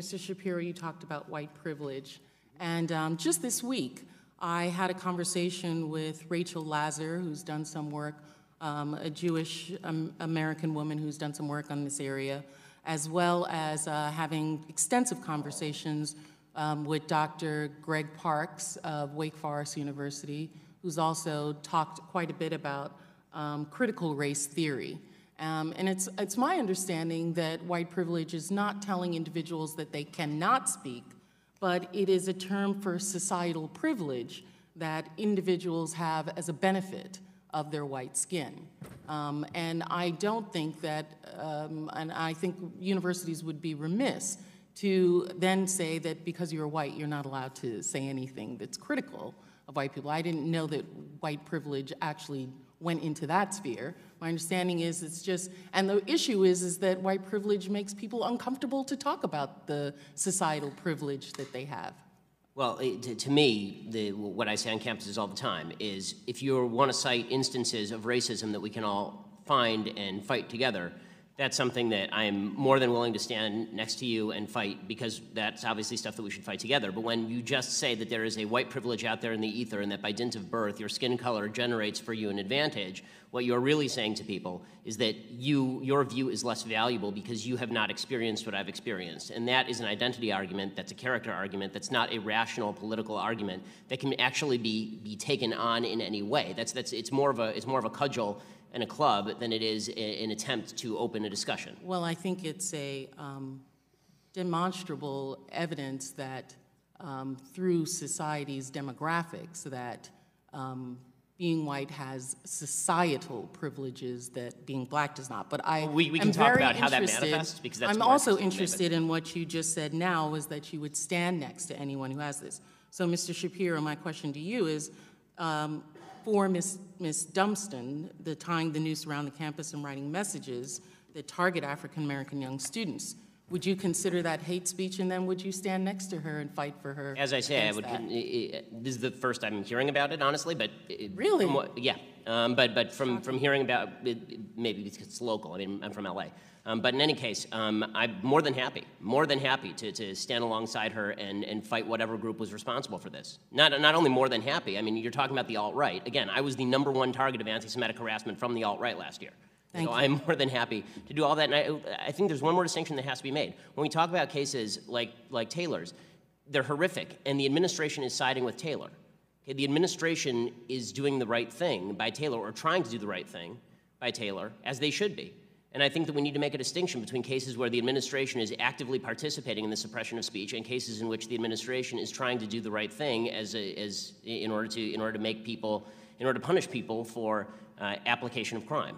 Mr. Shapiro, you talked about white privilege, and just this week, I had a conversation with Rachel Lazar, who's done some work, a Jewish American woman who's done some work on this area, as well as having extensive conversations with Dr. Greg Parks of Wake Forest University, who's also talked quite a bit about critical race theory. And it's my understanding that white privilege is not telling individuals that they cannot speak, but it is a term for societal privilege that individuals have as a benefit of their white skin. And I don't think that, and I think universities would be remiss to then say that because you're white, you're not allowed to say anything that's critical of white people. I didn't know that white privilege actually went into that sphere. My understanding is it's just, and the issue is that white privilege makes people uncomfortable to talk about the societal privilege that they have. Well, to me, what I say on campuses all the time is if you want to cite instances of racism that we can all find and fight together, that's something that I am more than willing to stand next to you and fight, because that's obviously stuff that we should fight together. But when you just say that there is a white privilege out there in the ether and that by dint of birth your skin color generates for you an advantage, what you're really saying to people is that your view is less valuable because you have not experienced what I've experienced. And that is an identity argument, that's a character argument, that's not a rational political argument that can actually be taken on in any way. It's more of a cudgel and a club than it is an attempt to open a discussion. Well, I think it's a demonstrable evidence that through society's demographics that being white has societal privileges that being black does not. But we can talk about how that manifests, because that's I'm also interested in what you just said now, is that you would stand next to anyone who has this. So, Mr. Shapiro, my question to you is, for Ms. Dunston, the tying the noose around the campus and writing messages that target African-American young students, would you consider that hate speech, and then would you stand next to her and fight for her? As I say, I would. This is the first I'm hearing about it, honestly. But really, yeah. But from hearing about it, maybe because it's local. I mean, I'm from LA. But in any case, I'm more than happy to stand alongside her and fight whatever group was responsible for this. Not only more than happy. I mean, you're talking about the alt-right. Again, I was the #1 target of anti-Semitic harassment from the alt-right last year. So I'm more than happy to do all that. And I think there's one more distinction that has to be made. When we talk about cases like Taylor's, they're horrific, and the administration is siding with Taylor. Okay, the administration is doing the right thing by Taylor, or trying to do the right thing by Taylor, as they should be. And I think that we need to make a distinction between cases where the administration is actively participating in the suppression of speech and cases in which the administration is trying to do the right thing in order to punish people for application of crime.